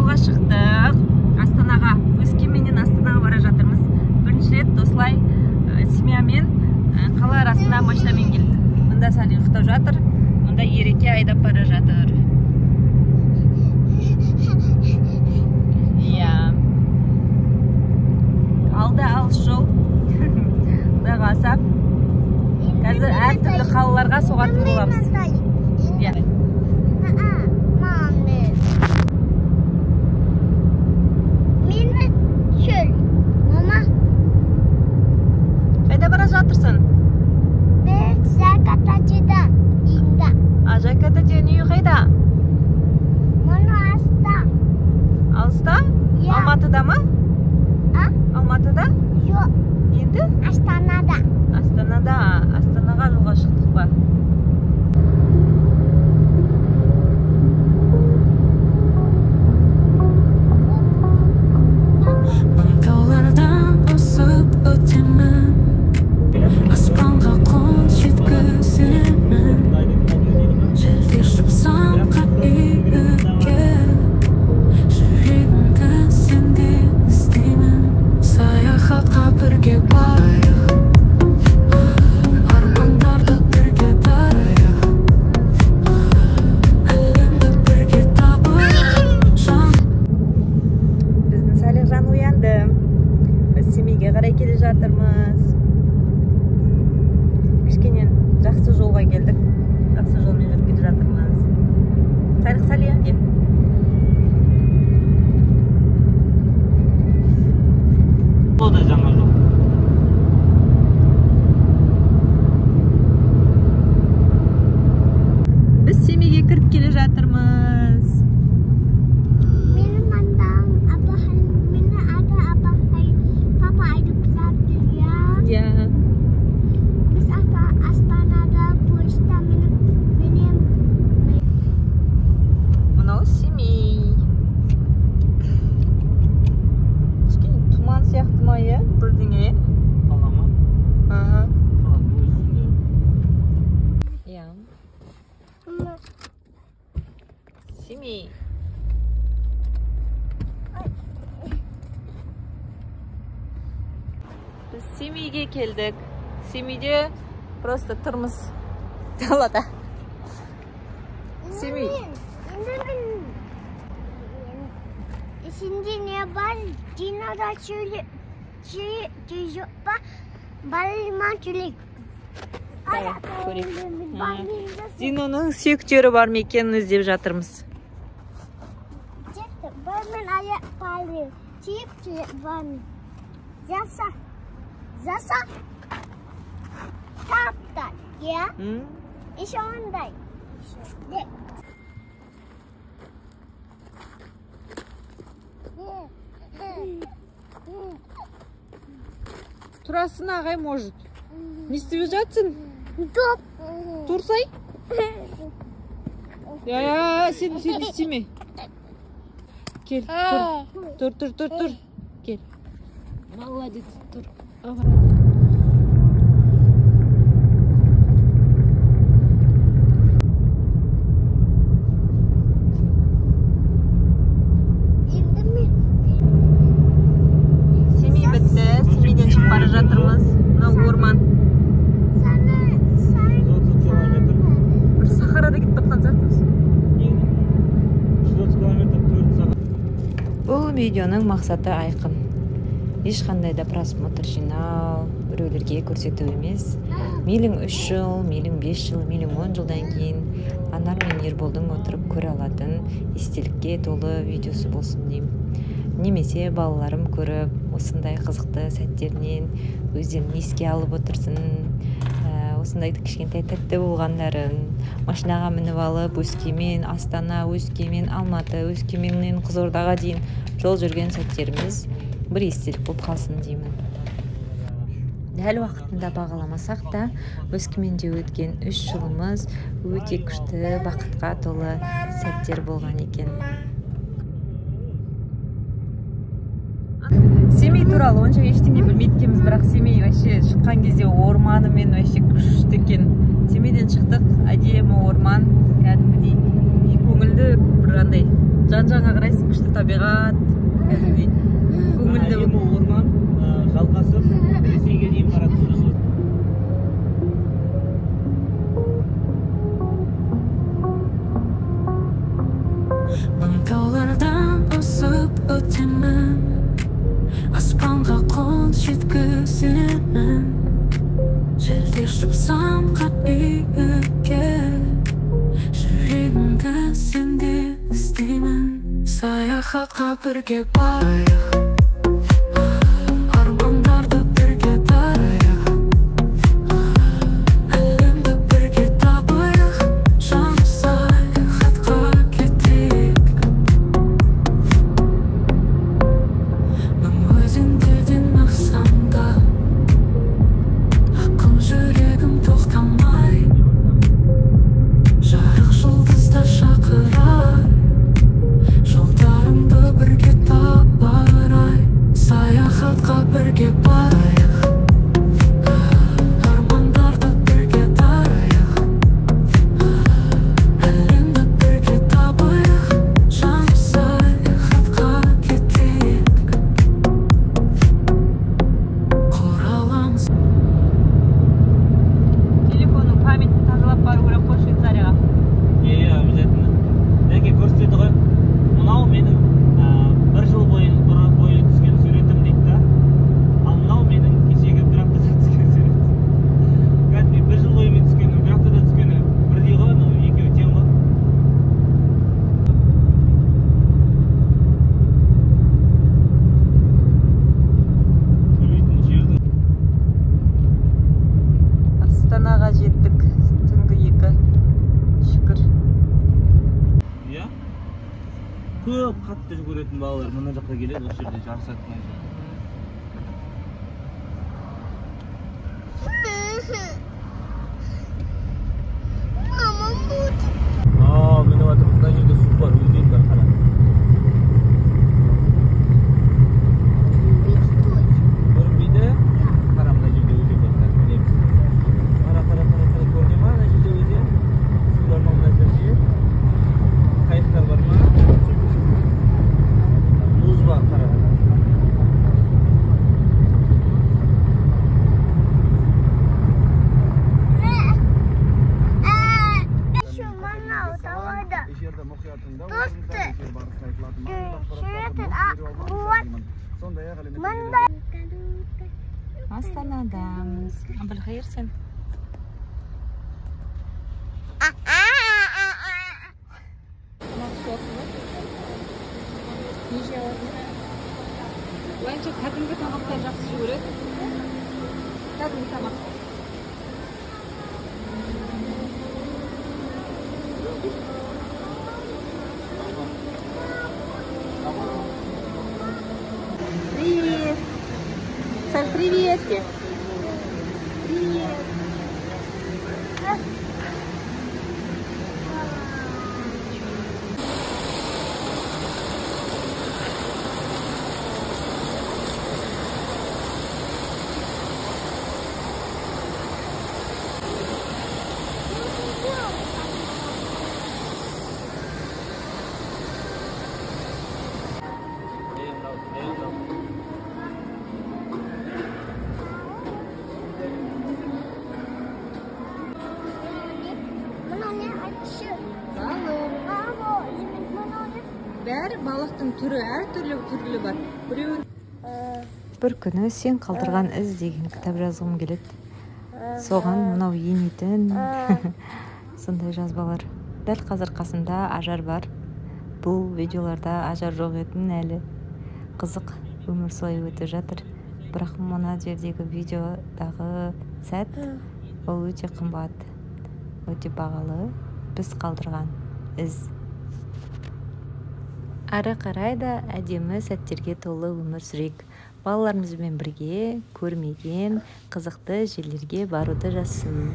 жолға шықтық. Астанаға, Өскеменнен Астанаға бара жатырмыз. Бірінші рет осылай семьямен қала арасында машинамен келдік. Мұнда Сали ұйықтап жатыр, мұнда Ереке айдап бара жатыр. Алда алыс жол. Құдай қаласа қазір әртүрлі қалаларға соғатын боламыз. Қайда бара жатырсың? Жайкатаден үйі қайда? Алыста? Алматыда ма? Алматыда? Жоқ. Енді? Астанада. Астанаға жолға шықтық па? Семейге қарай келе жатырмыз. Кішкенен жақсы жолға келдік. Жақсы жолмен жүріп келе жатырмыз. Салия де. Болды жаңа жол. Біз Семейге кіріп келе жатырмыз. Мынау Семей. Кішкене тұман сияқты ма, иә? Бірдеңе. Қала ма? Қаланың үстінде. Иә. Семей. Біз Семейге келдік. Семейде просто тұрмыз далада. Семей. Şimdi ne var? Dinada şöyle balman çelik. Диноның сүйектері бар ма екенін іздеп жатырмыз. Balman ayak paling çelik var mı? Zasa. Kaptan ya? İşte onday. Тұрасың ағай, может? Не істеп жатсың? Топ. Тұрсай? Сен істеме. Кел, тұр. Кел. Молодец, тұр. Семей бітті. Семейден шығып бара жатырмыз. Мынау орман. 130 километр. Бір Сахарада кетіп баққан сияқтымыз. 130 километр 4 сағат. Бұл видеоның мақсаты айқын. Ешқандай да просмотр жинау, біреулерге көрсету емес. Мейлің 3 жыл, мейлің 5 жыл, мейлің 10 жылдан кейін Анар мен Ерболдың отырып көре алатын естелікке толы видеосы болсын деймін. Немесе балаларым көріп, осындай қызықты сәттерінен өздерін еске алып отырсын. Осындай кішкентай тәтті болғандарын, машинаға мініп алып, Өскемен, Астана, Өскемен, Алматы, Өскеменнен Қызылордаға дейін жол жүрген сәттеріміз бір естелік болып қалсын деймін. Дәл уақытында бағаламасақ та, Өскеменде өткен 3 жылымыз өте күшті, бақытқа толы сәттер болған екен. Семей туралы онша ештеңе білмейді екенбіз, бірақ Семей вообще шыққан кезде орманымен вообще күшті екен. Семейден шықтық, әдемі орман, кәдімгідей көңілді бір андай жан-жағыңа қарайсың, күшті табиғат, көңілді. Әдемі орман жалғасып Ресейге дейін барады. Мың таулардан асып өтемін, аспанға қол жеткіземін. Желде шықсам биікке, жүрегімді сенде іздеймін. Саяхатқа бірге барайық, армандарды бірге тарайық, әлемді бірге табайық, жаным саяхатқа кетейік. Мың өзендерден ақсам да, аққу жүрегім тоқтамай, жарық жұлдызда шақырай, жолдарымды бірге табарай. Саяхатқа бірге барайық, армандарды бірге тарайық, әлемді бірге табайық, жаным саяхатқа кетейік. Қораламыз. Телефонның памятін тазалап бару керек қой Швейцарияға. Обязательно. Неге көрсетеді ғой. Мынау менің бір жыл бойы түскен суретім дейді да. Ал мынау менің кешегі бір аптада түскен суретім. Кәдімгі бір жыл бойы мен түскені, бір аптада түскені бірдей ғой, екеуі тең ғой. Төлейтін жерді. Астанаға жеттік, түнгі 2. Шүкір. Иә? Көп қатты жүгіретін балалар мына жаққа келеді, осы жерде жарысады. Мама будет. Міне жатыр, мына жерде су бар, өзен бар, қара. Көрінбейді? Қара, мына жерде өзен бар, білеміз. Қара, көріне ма, мына жерде өзен? Су бар ма мына жерде? Қайықтар бар ма? Мұз бар, қара. Еще мама утовода. Досты. Жүретін аққуат. Мында. Астанадамыз. Абылхайыр сен. Ойынша кәдімгі тамақтар жақсы жүреді. Кәдімгі тамақ. Привет. Саль, приветки. Привет. Бәрі балықтың түрі, әртүрлі бар. Біреуін бір күні сен қалдырған із деген кітап жазғым келеді. Соған мынау енетін сондай жазбалар. Дәл қазір қасымда ажар бар. Бұл видеоларда ажар жоқ етін әлі. Қызық, өмір солай өтіп жатыр. Бірақ мына жердегі видеодағы сәт ол өте қымбат, өте бағалы. Біз қалдырған із. Ары қарай да әдемі сәттерге толы өмір сүрейік. Балаларымызбен бірге көрмеген қызықты жерлерге баруды жазсын.